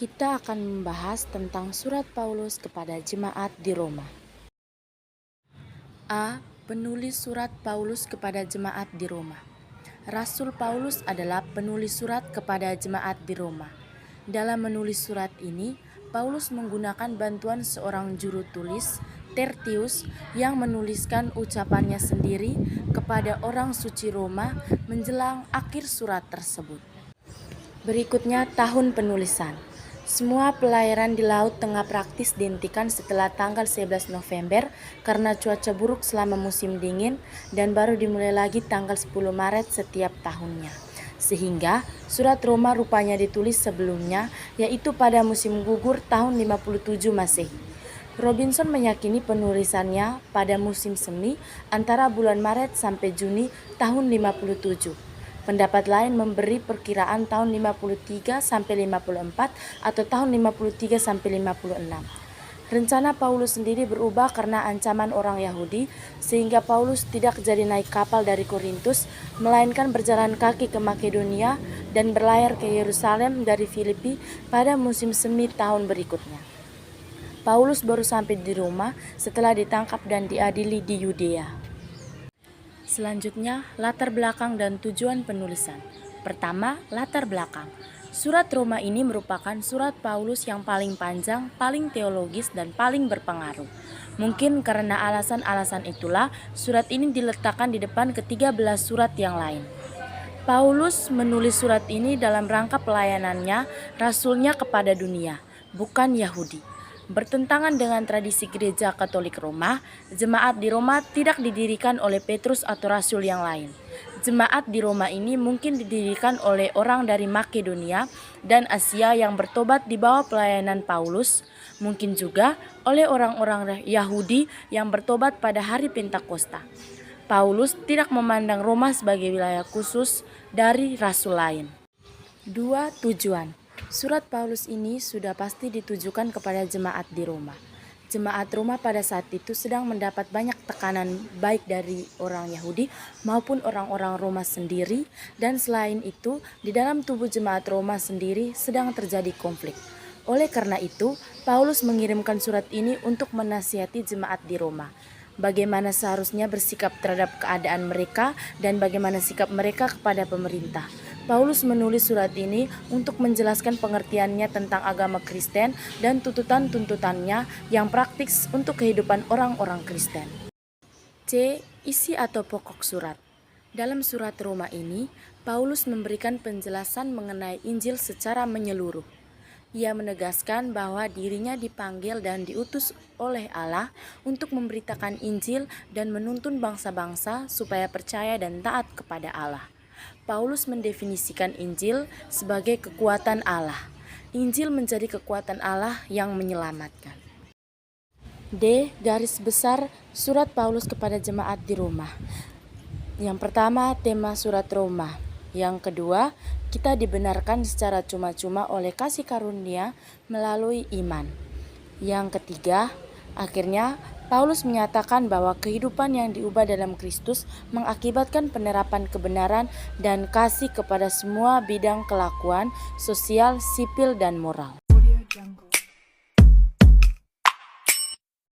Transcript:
Kita akan membahas tentang surat Paulus kepada jemaat di Roma. A. Penulis surat Paulus kepada jemaat di Roma. Rasul Paulus adalah penulis surat kepada jemaat di Roma. Dalam menulis surat ini, Paulus menggunakan bantuan seorang juru tulis, Tertius, yang menuliskan ucapannya sendiri kepada orang suci Roma menjelang akhir surat tersebut. Berikutnya tahun penulisan. Semua pelayaran di Laut Tengah praktis dihentikan setelah tanggal 11 November karena cuaca buruk selama musim dingin dan baru dimulai lagi tanggal 10 Maret setiap tahunnya. Sehingga surat Roma rupanya ditulis sebelumnya, yaitu pada musim gugur tahun 57 Masehi. Robinson meyakini penulisannya pada musim semi antara bulan Maret sampai Juni tahun 57. Pendapat lain memberi perkiraan tahun 53 sampai 54 atau tahun 53 sampai 56. Rencana Paulus sendiri berubah karena ancaman orang Yahudi, sehingga Paulus tidak jadi naik kapal dari Korintus, melainkan berjalan kaki ke Makedonia dan berlayar ke Yerusalem dari Filipi pada musim semi tahun berikutnya. Paulus baru sampai di Roma setelah ditangkap dan diadili di Yudea. Selanjutnya, latar belakang dan tujuan penulisan. Pertama, latar belakang. Surat Roma ini merupakan surat Paulus yang paling panjang, paling teologis, dan paling berpengaruh. Mungkin karena alasan-alasan itulah, surat ini diletakkan di depan ke-13 surat yang lain. Paulus menulis surat ini dalam rangka pelayanannya, rasulnya kepada dunia, bukan Yahudi. Bertentangan dengan tradisi gereja Katolik Roma, jemaat di Roma tidak didirikan oleh Petrus atau rasul yang lain. Jemaat di Roma ini mungkin didirikan oleh orang dari Makedonia dan Asia yang bertobat di bawah pelayanan Paulus, mungkin juga oleh orang-orang Yahudi yang bertobat pada hari Pentakosta. Paulus tidak memandang Roma sebagai wilayah khusus dari rasul lain. 2. Tujuan. Surat Paulus ini sudah pasti ditujukan kepada jemaat di Roma. Jemaat Roma pada saat itu sedang mendapat banyak tekanan baik dari orang Yahudi maupun orang-orang Roma sendiri, dan selain itu di dalam tubuh jemaat Roma sendiri sedang terjadi konflik. Oleh karena itu, Paulus mengirimkan surat ini untuk menasihati jemaat di Roma. Bagaimana seharusnya bersikap terhadap keadaan mereka dan bagaimana sikap mereka kepada pemerintah. Paulus menulis surat ini untuk menjelaskan pengertiannya tentang agama Kristen dan tuntutan-tuntutannya yang praktis untuk kehidupan orang-orang Kristen. C. Isi atau pokok surat. Dalam surat Roma ini, Paulus memberikan penjelasan mengenai Injil secara menyeluruh. Ia menegaskan bahwa dirinya dipanggil dan diutus oleh Allah untuk memberitakan Injil dan menuntun bangsa-bangsa supaya percaya dan taat kepada Allah. Paulus mendefinisikan Injil sebagai kekuatan Allah. Injil menjadi kekuatan Allah yang menyelamatkan. D. Garis besar surat Paulus kepada jemaat di Roma. Yang pertama, tema surat Roma. Yang kedua, kita dibenarkan secara cuma-cuma oleh kasih karunia melalui iman. Yang ketiga, akhirnya Paulus menyatakan bahwa kehidupan yang diubah dalam Kristus mengakibatkan penerapan kebenaran dan kasih kepada semua bidang kelakuan, sosial, sipil, dan moral.